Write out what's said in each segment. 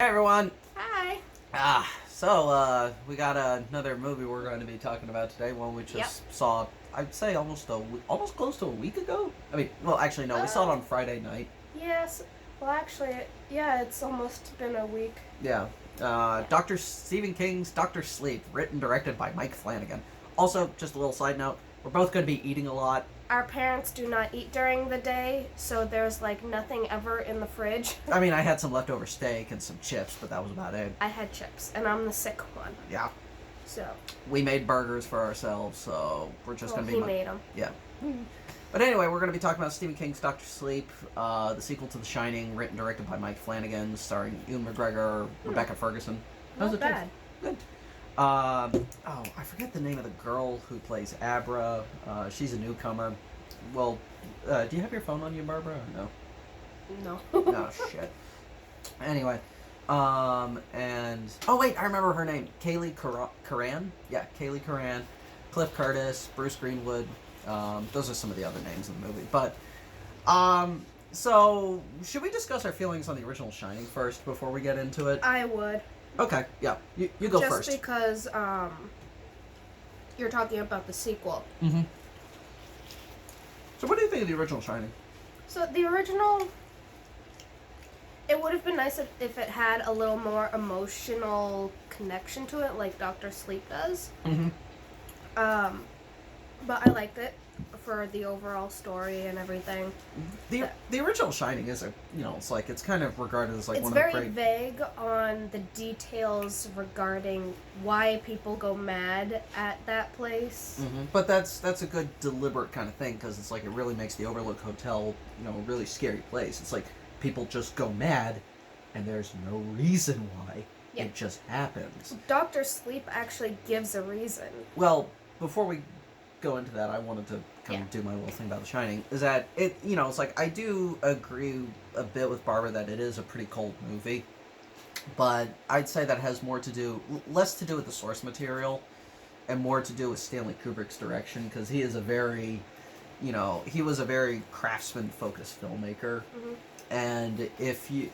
Hey everyone! Hi. We got another movie we're going to be talking about today. One we Yep. just saw, I'd say almost close to a week ago. I mean, well, actually no, we saw it on Friday night. Yes. Well, actually, yeah, it's almost been a week. Yeah. Dr. Stephen King's Doctor Sleep, written directed by Mike Flanagan. Also, just a little side note, we're both going to be eating a lot. Our parents do not eat during the day, so there's like nothing ever in the fridge. I mean, I had some leftover steak and some chips, but that was about it. I had chips, and I'm the sick one. Yeah. So. We made burgers for ourselves, so we're just going to be... He made them. Yeah. But anyway, we're going to be talking about Stephen King's Doctor Sleep, the sequel to The Shining, written and directed by Mike Flanagan, starring Ewan McGregor, Rebecca Ferguson. Not bad. Good. I forget the name of the girl who plays Abra. She's a newcomer. Well, do you have your phone on you, Barbara, or no? No. Oh, shit. Anyway, and... Oh, wait, I remember her name. Kaylee Curran? Yeah, Kaylee Curran. Cliff Curtis, Bruce Greenwood. Those are some of the other names in the movie. But, so, should we discuss our feelings on the original Shining first before we get into it? I would. Okay, yeah. You go Just first. Just because, you're talking about the sequel. Mm-hmm. So what do you think of the original Shining? So the original, it would have been nice if it had a little more emotional connection to it, like Doctor Sleep does. Mm-hmm. But I liked it for the overall story and everything. The original Shining is it's kind of regarded as like it's one of the very vague on the details regarding why people go mad at that place. Mm-hmm. But that's a good deliberate kind of thing, because it's like it really makes the Overlook Hotel a really scary place. It's like people just go mad, and there's no reason why. Yeah. It just happens. Doctor Sleep actually gives a reason. Well, before we go into that, I wanted to kind of do my little thing about The Shining. Is that it? It's like I do agree a bit with Barbara that it is a pretty cold movie, but I'd say that has less to do with the source material, and more to do with Stanley Kubrick's direction, because he is a very, he was a very craftsman-focused filmmaker. Mm-hmm. And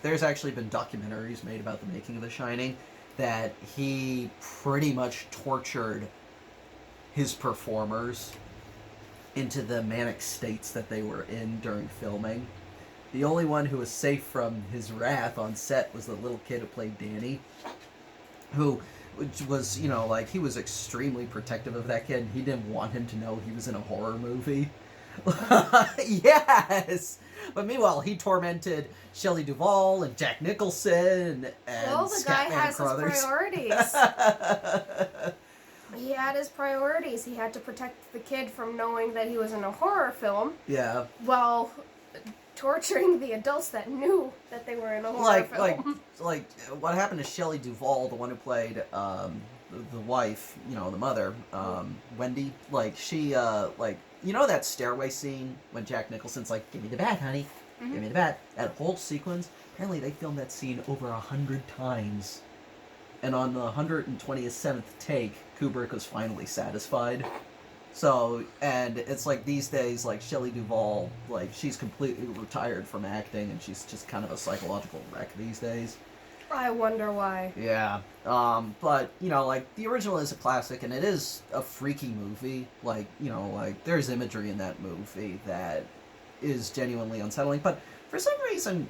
there's actually been documentaries made about the making of The Shining, that he pretty much tortured his performers into the manic states that they were in during filming. The only one who was safe from his wrath on set was the little kid who played Danny, who was, he was extremely protective of that kid. He didn't want him to know he was in a horror movie. Yes! But meanwhile, he tormented Shelley Duvall and Jack Nicholson and well, the guy has his priorities. He had his priorities. He had to protect the kid from knowing that he was in a horror film. Yeah. While torturing the adults that knew that they were in a horror film. Like what happened to Shelley Duvall, the one who played the wife, the mother, Wendy. Like she, that stairway scene when Jack Nicholson's like, "Give me the bat, honey. Mm-hmm. Give me the bat." That whole sequence. Apparently, they filmed that scene over 100 times. And on the 127th take, Kubrick was finally satisfied. So, and it's like these days, like Shelley Duvall, like she's completely retired from acting, and she's just kind of a psychological wreck these days. I wonder why. Yeah. But, like the original is a classic, and it is a freaky movie. Like, there's imagery in that movie that is genuinely unsettling. But for some reason,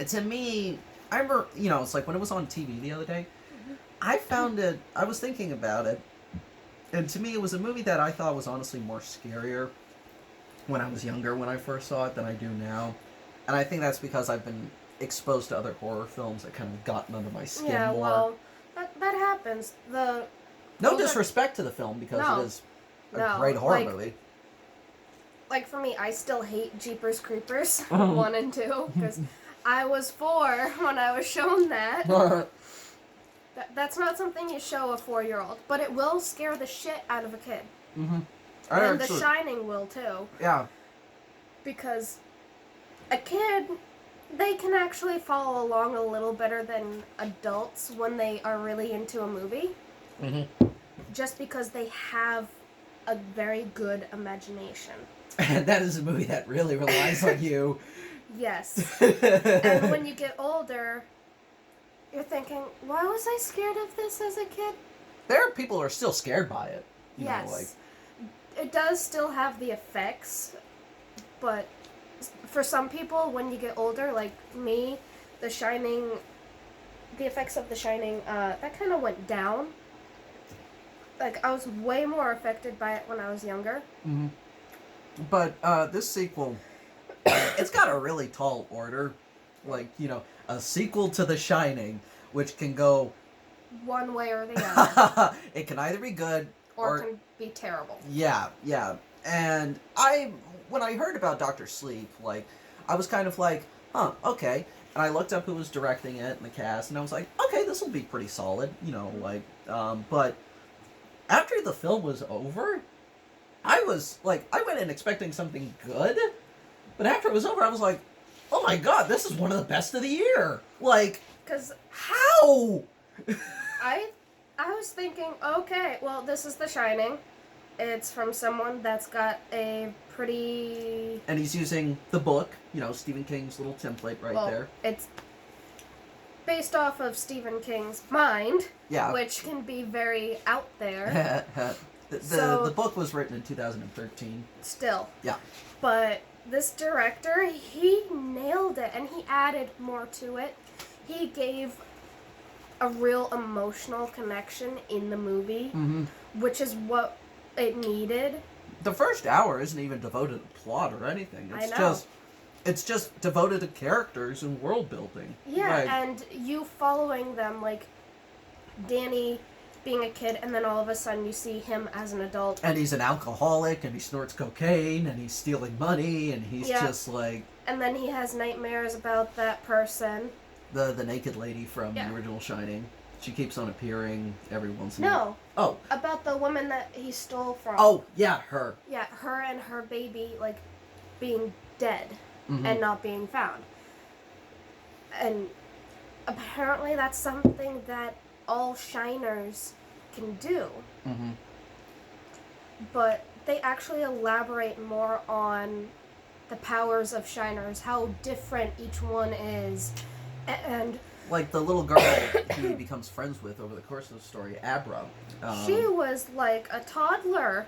to me, I remember, it's like when it was on TV the other day, I found it, I was thinking about it, and to me it was a movie that I thought was honestly more scarier when I was younger, when I first saw it, than I do now. And I think that's because I've been exposed to other horror films that kind of gotten under my skin more. Yeah, well, that happens. No disrespect to the film, because it is a great horror movie. Like for me, I still hate Jeepers Creepers 1 and 2, because I was 4 when I was shown that. That's not something you show a 4-year-old, but it will scare the shit out of a kid. Mm-hmm. And The Shining will too. Yeah. Because a kid, they can actually follow along a little better than adults when they are really into a movie. Mm-hmm. Just because they have a very good imagination. And that is a movie that really relies on you. Yes. And when you get older, you're thinking, why was I scared of this as a kid? There are people who are still scared by it. You yes. know, like, it does still have the effects, but for some people, when you get older, like me, The Shining, the effects of The Shining, that kind of went down. Like, I was way more affected by it when I was younger. Mm-hmm. But this sequel, it's got a really tall order. Like, you know, a sequel to The Shining, which can go one way or the other. It can either be good or can be terrible. Yeah. And when I heard about Dr. Sleep, like, I was kind of like, huh, okay. And I looked up who was directing it and the cast, and I was like, okay, this will be pretty solid, you know, like, but after the film was over, I went in expecting something good, but after it was over, I was like, oh my god, this is one of the best of the year. Like, 'cause how? I was thinking, okay, well, this is The Shining. It's from someone that's got a pretty... And he's using the book, you know, Stephen King's little template there. It's based off of Stephen King's mind, yeah, which can be very out there. The book was written in 2013. Still. Yeah. But this director, he nailed it, and he added more to it. He gave a real emotional connection in the movie, which is what it needed. The first hour isn't even devoted to plot or anything. It's just devoted to characters and world building. Yeah, and you following them, like Danny being a kid, and then all of a sudden you see him as an adult. And he's an alcoholic, and he snorts cocaine, and he's stealing money, and he's just like... And then he has nightmares about that person. The naked lady from the original Shining. She keeps on appearing every once in a while. No. Oh. About the woman that he stole from. Oh, yeah, her. Yeah, her and her baby, like, being dead and not being found. And apparently that's something that all Shiners can do. But they actually elaborate more on the powers of Shiners, how different each one is. And like the little girl he becomes friends with over the course of the story, Abra. She was like a toddler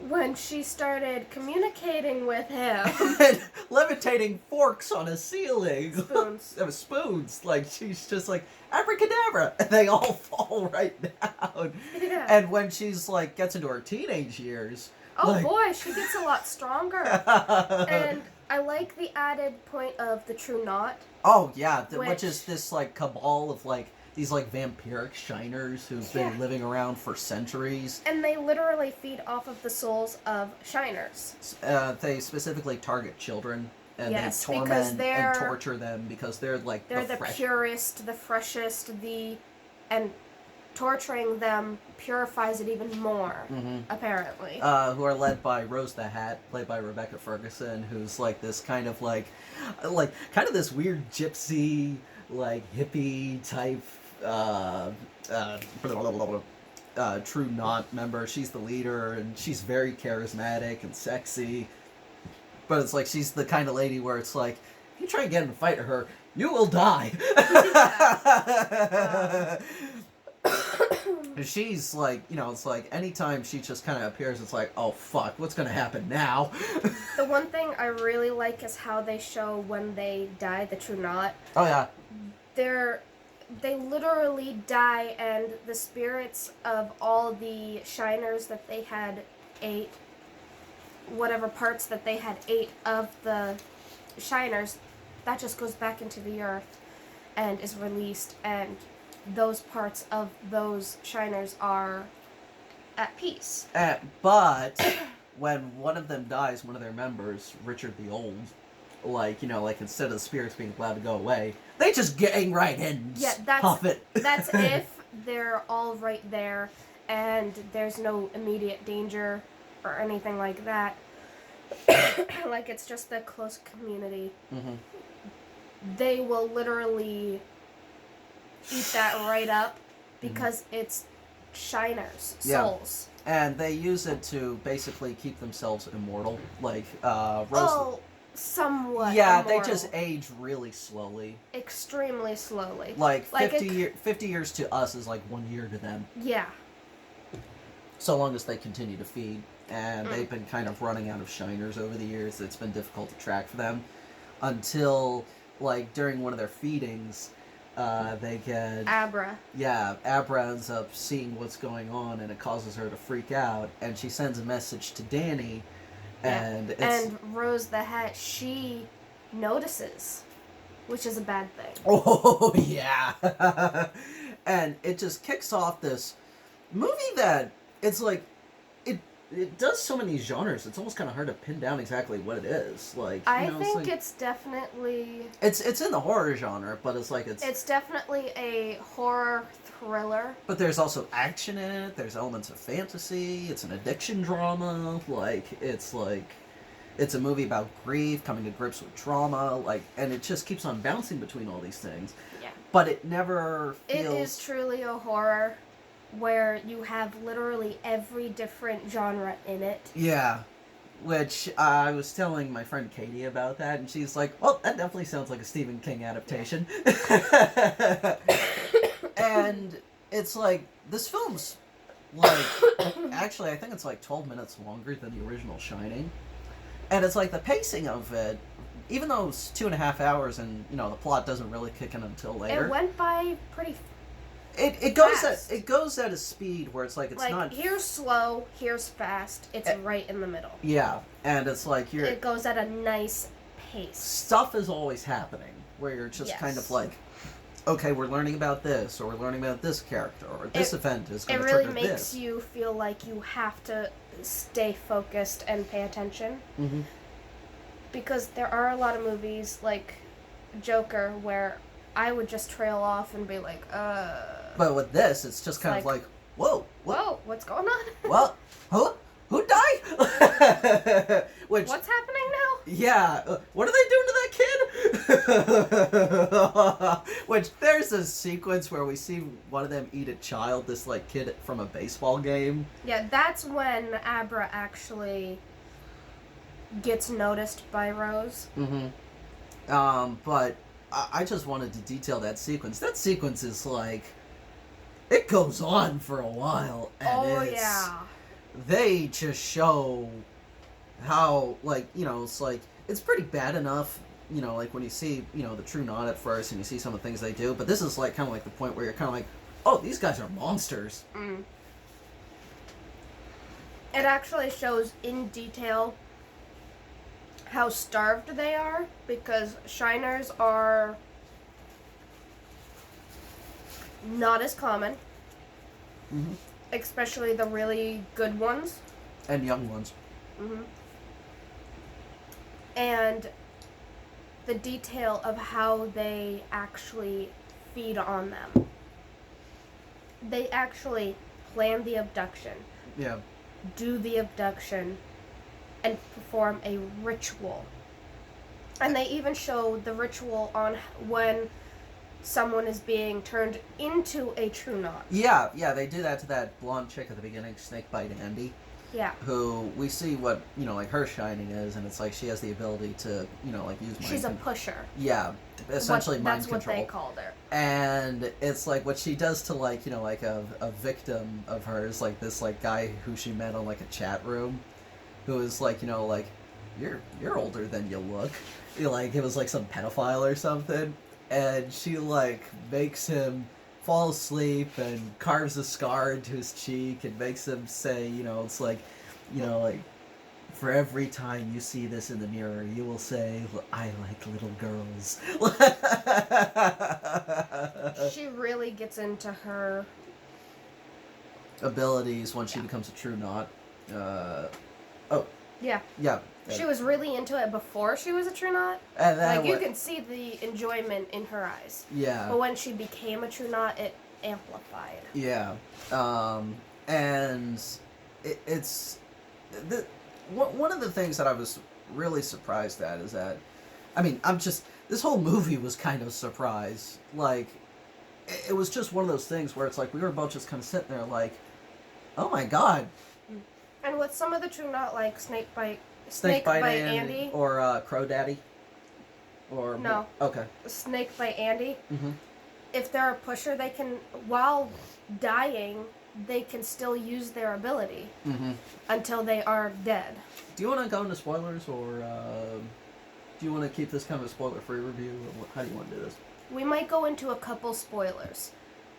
when she started communicating with him. And levitating forks on a ceiling. Spoons. Spoons. Like, she's just like, abracadabra! And they all fall right down. Yeah. And when she's like, gets into her teenage years... Oh like... boy, she gets a lot stronger. And I like the added point of the True Knot. Oh, yeah, which is this, like, cabal of, like, these, like, vampiric Shiners who've been living around for centuries. And they literally feed off of the souls of Shiners. They specifically target children, and they torment and torture them because they're, like, they're the purest, the freshest, and torturing them purifies it even more, apparently. Who are led by Rose the Hat, played by Rebecca Ferguson, who's like this kind of kind of this weird gypsy, like hippie type, True Knot member. She's the leader, and she's very charismatic and sexy. But it's like she's the kind of lady where it's like, if you try and get in a fight with her, you will die. She's like, you know, it's like anytime she just kind of appears, it's like, oh fuck, what's gonna happen now? The one thing I really like is how they show when they die, the True Knot. Oh yeah. They literally die, and the spirits of all the Shiners that they had ate, whatever parts that they had ate of the Shiners, that just goes back into the earth and is released, and those parts of those Shiners are at peace. But when one of them dies, one of their members, Richard the Old, like, you know, like instead of the spirits being allowed to go away, they just gang right in and puff it. That's if they're all right there and there's no immediate danger or anything like that. Like, it's just the close community. They will literally eat that right up because it's Shiners' souls. And they use it to basically keep themselves immortal. Like, somewhat Yeah, immoral. they just age really slowly. Extremely slowly. Like 50 years to us is like 1 year to them. Yeah. So long as they continue to feed. And they've been kind of running out of shiners over the years. It's been difficult to track for them. Until, like, during one of their feedings, they get... Abra. Yeah, Abra ends up seeing what's going on, and it causes her to freak out. And she sends a message to Danny, and it's... And Rose the Hat, she notices, which is a bad thing. Oh, yeah. And it just kicks off this movie that it's like... It does so many genres. It's almost kind of hard to pin down exactly what it is. Like I think it's definitely. It's in the horror genre, but it's like It's definitely a horror thriller. But there's also action in it. There's elements of fantasy. It's an addiction drama. It's a movie about grief, coming to grips with trauma. And it just keeps on bouncing between all these things. Yeah. But it never feels. It is truly a horror. Where you have literally every different genre in it. Yeah. Which I was telling my friend Katie about that, and she's like, well, that definitely sounds like a Stephen King adaptation. And it's like, this film's, like, actually, I think it's like 12 minutes longer than the original Shining. And it's like, the pacing of it, even though it's 2.5 hours and, the plot doesn't really kick in until later. It went by pretty It goes at a speed where it's like it's not here's slow, here's fast. It's right in the middle. Yeah, and it's like it goes at a nice pace. Stuff is always happening where you're just kind of like, okay, we're learning about this, or we're learning about this character, or this event is going to trigger this. It really makes you feel like you have to stay focused and pay attention. Mm-hmm. Because there are a lot of movies like Joker where I would just trail off and be like, But with this, it's just kind of like, whoa, whoa, what's going on? What? Huh? Who died? What's happening now? Yeah, what are they doing to that kid? Which, there's a sequence where we see one of them eat a child, this, kid from a baseball game. Yeah, that's when Abra actually gets noticed by Rose. Mm-hmm. But I just wanted to detail that sequence. That sequence is, it goes on for a while, and they just show how, it's pretty bad enough, when you see, the True Knot at first, and you see some of the things they do, but this is, kind of the point where you're kind of like, oh, these guys are monsters. Mm. It actually shows in detail how starved they are, because shiners are not as common. Mm-hmm. Especially the really good ones. And young ones. Mm-hmm. And the detail of how they actually feed on them. They actually plan the abduction. Yeah. Do the abduction. And perform a ritual. And they even show the ritual on when someone is being turned into a True Knot. Yeah, they do that to that blonde chick at the beginning, Snakebite Andy. Yeah. Who we see what, her shining is, and it's like she has the ability to, use mind She's a pusher. Yeah, essentially mind control. That's what they called her. And it's like what she does to, a victim of hers, this, guy who she met on, a chat room. Who is you're older than you look. It was some pedophile or something. And she makes him fall asleep and carves a scar into his cheek and makes him say, it's for every time you see this in the mirror, you will say, I like little girls. She really gets into her abilities when she becomes a True Knot. Yeah. Yeah. She was really into it before she was a True Knot. And then you can see the enjoyment in her eyes. Yeah. But when she became a True Knot, it amplified. Yeah. And it's... one of the things that I was really surprised at is that... this whole movie was kind of a surprise. It was just one of those things where it's we were both just kind of sitting there oh my god. And with some of the True Knot, like Snakebite Snake by Andy. Or Crow Daddy? Or No. Okay. Snake by Andy. Mm-hmm. If they're a pusher, they can, while dying, they can still use their ability until they are dead. Do you want to go into spoilers, or do you want to keep this kind of a spoiler-free review? Or how do you want to do this? We might go into a couple spoilers,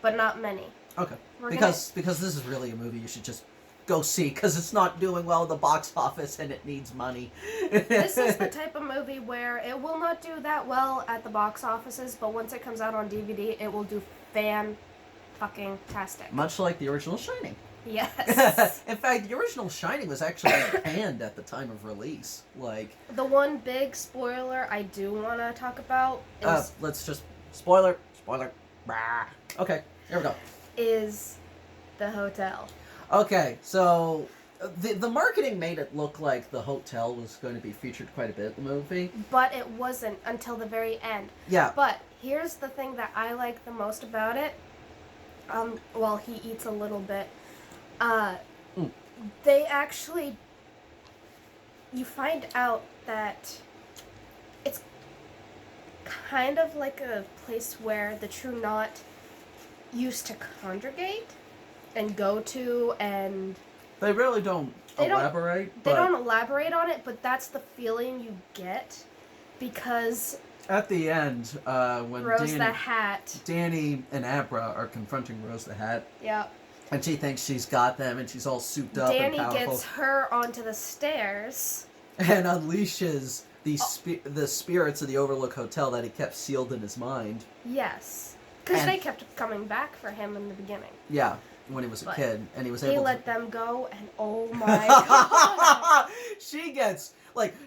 but not many. Okay. Because this is really a movie you should just go see, because it's not doing well at the box office and it needs money. This is the type of movie where it will not do that well at the box offices, but once it comes out on DVD, it will do fan-fucking-tastic. Much like the original Shining. Yes. In fact, the original Shining was actually panned at the time of release. Like, the one big spoiler I do want to talk about is... let's just... Spoiler. Bah. Okay, here we go. Is the hotel. Okay, so the marketing made it look like the hotel was going to be featured quite a bit in the movie. But it wasn't until the very end. Yeah. But here's the thing that I like the most about it. While he eats a little bit. They actually... You find out that it's kind of like a place where the True Knot used to congregate and go to, and they really don't elaborate. They don't elaborate on it, but that's the feeling you get, because at the end, when Rose the Hat, Danny and Abra are confronting Rose the Hat. Yeah. And she thinks she's got them, and she's all souped up Danny and powerful. gets her onto the stairs and unleashes the spirits of the Overlook Hotel that he kept sealed in his mind. Yes, because they kept coming back for him in the beginning. Yeah, when he was a kid, and he was able. He let them go, and oh my god, she gets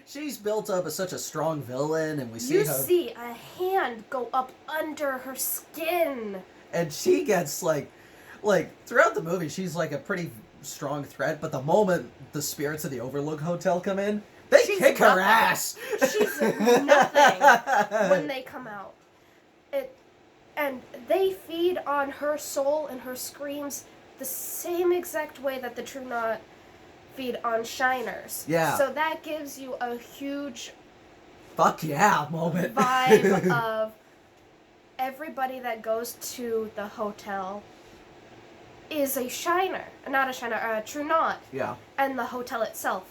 she's built up as such a strong villain, and we see you see a hand go up under her skin, and she gets like throughout the movie, she's like a pretty strong threat, but the moment the spirits of the Overlook Hotel come in, she's kick nothing. Her ass. She's nothing when they come out. And they feed on her soul and her screams the same exact way that the True Knot feed on Shiners. Yeah. So that gives you a huge fuck yeah moment vibe of everybody that goes to the hotel is a Shiner. Not a Shiner, a True Knot. Yeah. And the hotel itself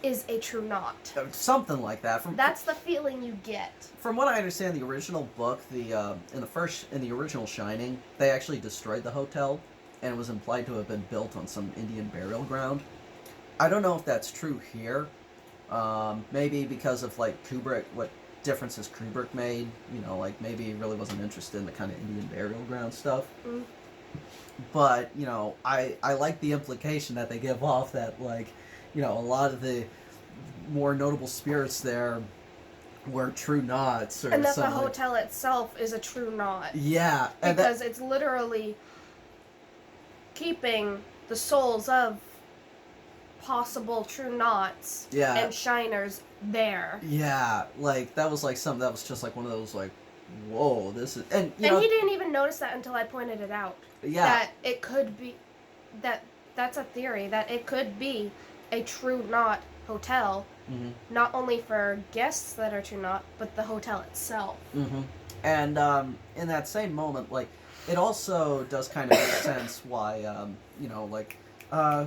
is a True Knot. Something like that. That's the feeling you get. From what I understand, the original book, in the original Shining, they actually destroyed the hotel, and it was implied to have been built on some Indian burial ground. I don't know if that's true here. Maybe because of Kubrick, what differences Kubrick made. Maybe he really wasn't interested in the kind of Indian burial ground stuff. Mm. But, I like the implication that they give off that, a lot of the more notable spirits there were True Knots. And that the hotel itself is a True Knot. Yeah. Because it's literally keeping the souls of possible True Knots and Shiners there. Yeah. That was something that was just one of those, whoa, this is... And he didn't even notice that until I pointed it out. Yeah. That it could be... That's a theory, that it could be a True Knot hotel, not only for guests that are True Knot, but the hotel itself. Mm-hmm. And in that same moment, it also does kind of make sense why,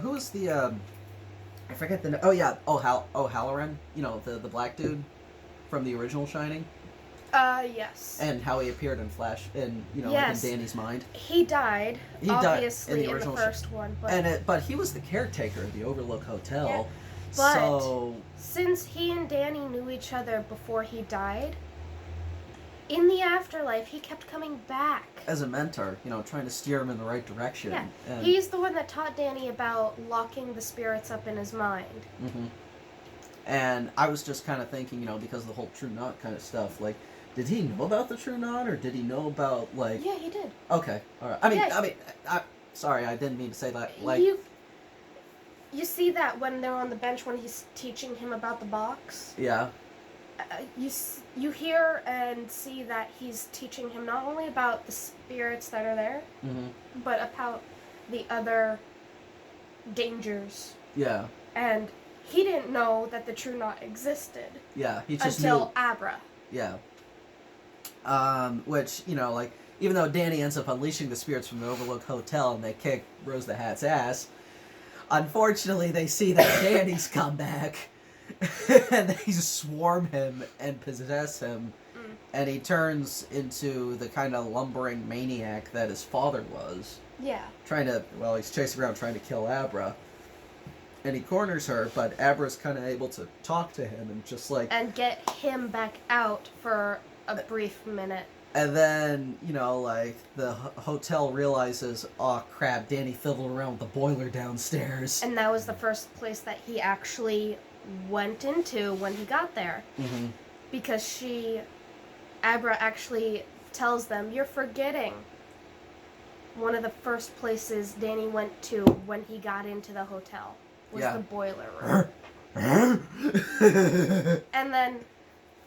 who's the, I forget the name. Oh, yeah, O'Halloran, the black dude from the original Shining. Yes. And how he appeared in Flash, in Danny's mind. He died, obviously, in the first one. But he was the caretaker of the Overlook Hotel. Yeah. But since he and Danny knew each other before he died, in the afterlife, he kept coming back. As a mentor, trying to steer him in the right direction. Yeah. And he's the one that taught Danny about locking the spirits up in his mind. Mm-hmm. And I was just kind of thinking, because of the whole True Knot kind of stuff, did he know about the True Knot, or did he know about, Yeah, he did. Okay, alright. Sorry, I didn't mean to say that. You see that when they're on the bench when he's teaching him about the box? Yeah. You hear and see that he's teaching him not only about the spirits that are there, but about the other dangers. Yeah. And he didn't know that the True Knot existed. Yeah, he just until knew. Abra. Yeah. Which, you know, like, even though Danny ends up unleashing the spirits from the Overlook Hotel and they kick Rose the Hat's ass, unfortunately they see that Danny's come back and they swarm him and possess him, and he turns into the kind of lumbering maniac that his father was. Yeah. He's chasing around trying to kill Abra. And he corners her, but Abra's kind of able to talk to him and just like... And get him back out for a brief minute. And then, you know, like, the hotel realizes, oh crap, Danny fiddled around with the boiler downstairs. And that was the first place that he actually went into when he got there. Mm-hmm. Because Abra actually tells them, you're forgetting one of the first places Danny went to when he got into the hotel. Was the boiler room. And then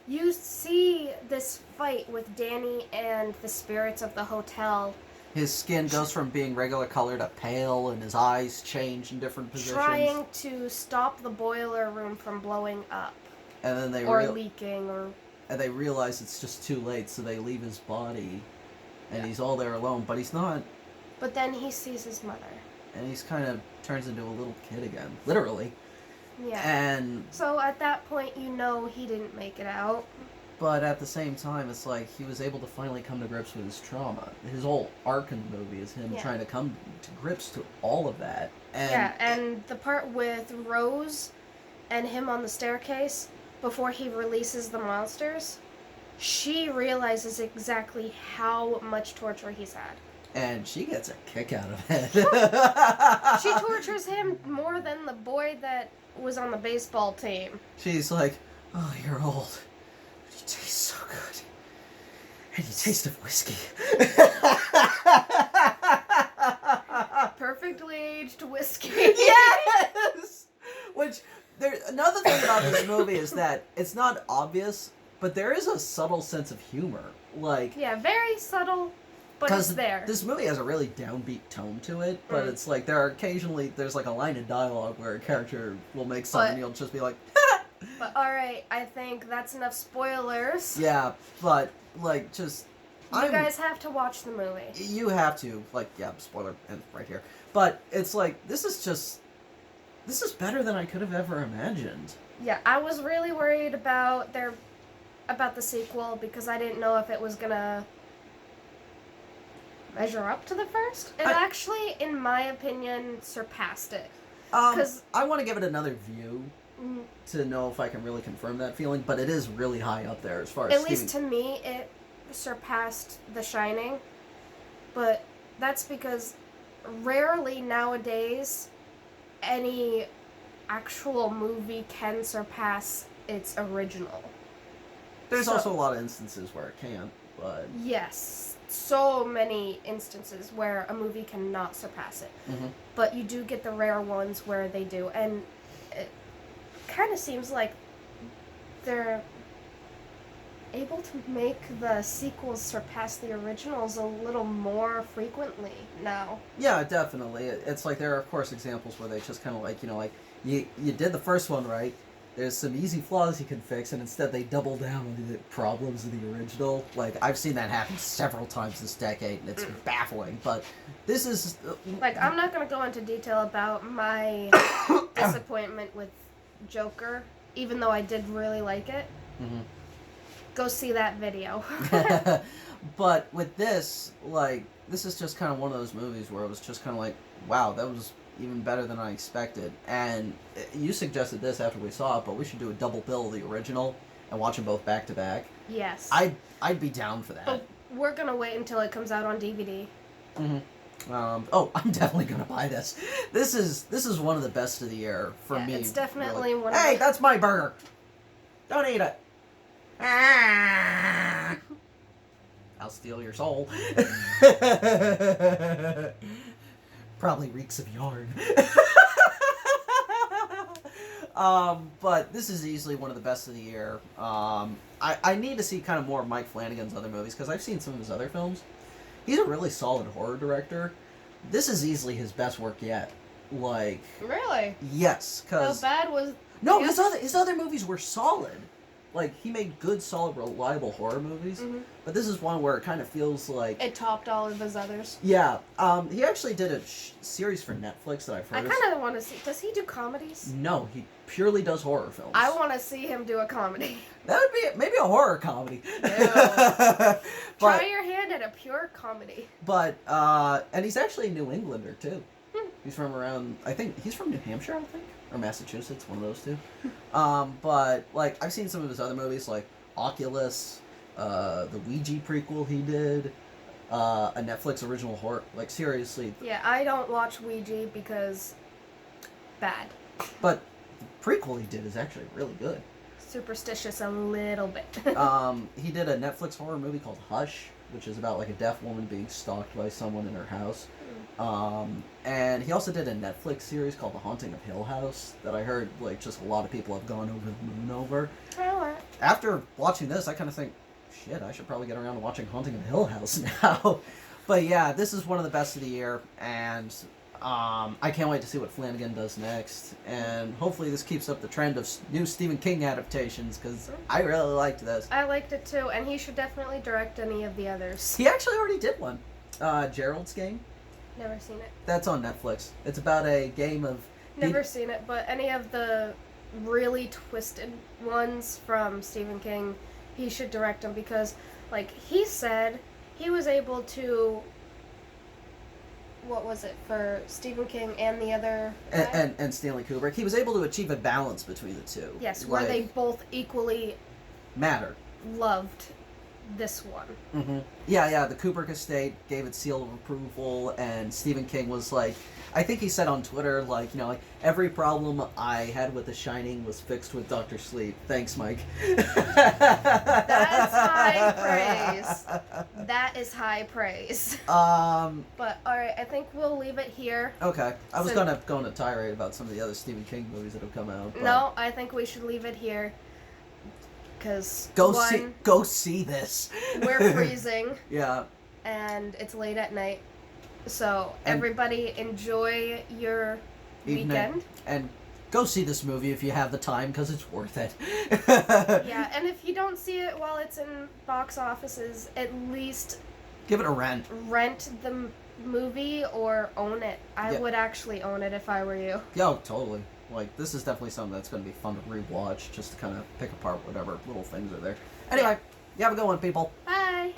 you see this fight with Danny and the spirits of the hotel. His skin goes from being regular color to pale, and his eyes change in different positions. Trying to stop the boiler room from blowing up. And then they leaking, or... And they realize it's just too late, so they leave his body. And he's all there alone, but he's not... But then he sees his mother. And he's kind of turns into a little kid again. Literally. Yeah. And... So at that point, you know he didn't make it out. But at the same time, it's like he was able to finally come to grips with his trauma. His whole arc in the movie is him trying to come to grips to all of that. And the part with Rose and him on the staircase, before he releases the monsters, she realizes exactly how much torture he's had. And she gets a kick out of it. She tortures him more than the boy that was on the baseball team. She's like, oh, you're old. You taste so good. And you taste of whiskey. Perfectly aged whiskey. Yes! Which, another thing about this movie is that it's not obvious, but there is a subtle sense of humor. Like... Yeah, very subtle, but it's there. This movie has a really downbeat tone to it, but it's like there's like a line of dialogue where a character will make something and you'll just be like, But alright, I think that's enough spoilers. yeah, but like just... You guys have to watch the movie. You have to. Like, yeah, spoiler right here. But it's like, this is better than I could have ever imagined. Yeah, I was really worried about the sequel because I didn't know if it was gonna measure up to the first. It actually, in my opinion, surpassed it. I want to give it another view to know if I can really confirm that feeling, but it is really high up there as far as at least to me, it surpassed The Shining. But that's because rarely nowadays any actual movie can surpass its original. There's also a lot of instances where it can't, but... Yes, so many instances where a movie cannot surpass it. Mm-hmm. But you do get the rare ones where they do, and it kind of seems like they're able to make the sequels surpass the originals a little more frequently now. Yeah, definitely. It's like there are, of course, examples where they just kind of like, you know, like, you did the first one right, there's some easy flaws you can fix, and instead they double down on the problems of the original. Like, I've seen that happen several times this decade, and it's baffling, but this is... Like, I'm not going to go into detail about my disappointment with Joker, even though I did really like it. Mm-hmm. Go see that video. But with this, like, this is just kind of one of those movies where it was just kind of like, wow, that was even better than I expected. And you suggested this after we saw it, but we should do a double bill of the original and watch them both back to back. Yes. I'd be down for that. But we're gonna wait until it comes out on DVD. Mm-hmm. I'm definitely gonna buy this. This is one of the best of the year for me. It's definitely really. one. Hey, that's my burger. Don't eat it. I'll steal your soul. Probably reeks of yarn. But this is easily one of the best of the year. I need to see kind of more of Mike Flanagan's other movies, because I've seen some of his other films. He's a really solid horror director. This is easily his best work yet. Like... Really? Yes, because... How bad was No, Yeah. his other movies were solid. Like, he made good, solid, reliable horror movies. Mm-hmm. But this is one where it kind of feels like... It topped all of his others. Yeah. He actually did a series for Netflix that I've heard I of. kind of want to see. Does he do comedies? No, he purely does horror films. I want to see him do a comedy. That would be maybe a horror comedy. Try but, your hand at a pure comedy. and he's actually a New Englander, too. He's from around, I think, he's from New Hampshire, I think? Or Massachusetts, one of those two. But, like, I've seen some of his other movies, like Oculus, the Ouija prequel he did, a Netflix original horror, like, seriously. Yeah, I don't watch Ouija because bad. But the prequel he did is actually really good. Superstitious a little bit. He did a Netflix horror movie called Hush, which is about, like, a deaf woman being stalked by someone in her house. And he also did a Netflix series called The Haunting of Hill House that I heard, like, just a lot of people have gone over the moon over. Alright. After watching this, I kind of think, shit, I should probably get around to watching Haunting of Hill House now. But yeah, this is one of the best of the year, and I can't wait to see what Flanagan does next. And hopefully this keeps up the trend of new Stephen King adaptations, because I really liked this. I liked it too, and he should definitely direct any of the others. He actually already did one. Gerald's Game. Never seen it. That's on Netflix. It's about a game of... Never seen it, but any of the really twisted ones from Stephen King, he should direct them because, like, he said he was able to... What was it for Stephen King and the other guy? And Stanley Kubrick. He was able to achieve a balance between the two. Yes, where like, they both equally matter. loved this one. Mm-hmm. Yeah, the Kubrick estate gave it seal of approval, and Stephen King was like, I think he said on Twitter, like, you know, like, every problem I had with The Shining was fixed with Dr. Sleep. Thanks, Mike. That's high praise. That is high praise. But, alright, I think we'll leave it here. Okay. I was So- gonna go on a tirade about some of the other Stephen King movies that have come out. But No, I think we should leave it here. Because, Go see this. we're freezing, Yeah. and it's late at night. So, And- everybody enjoy your Evening. weekend. And go see this movie if you have the time, because it's worth it. Yeah, and if you don't see it while it's in box offices, at least Give it a rent. rent the movie or own it. I Yeah. would actually own it if I were you. Yeah, totally. Like, this is definitely something that's going to be fun to rewatch, just to kind of pick apart whatever little things are there. Anyway, you have a good one, people. Bye!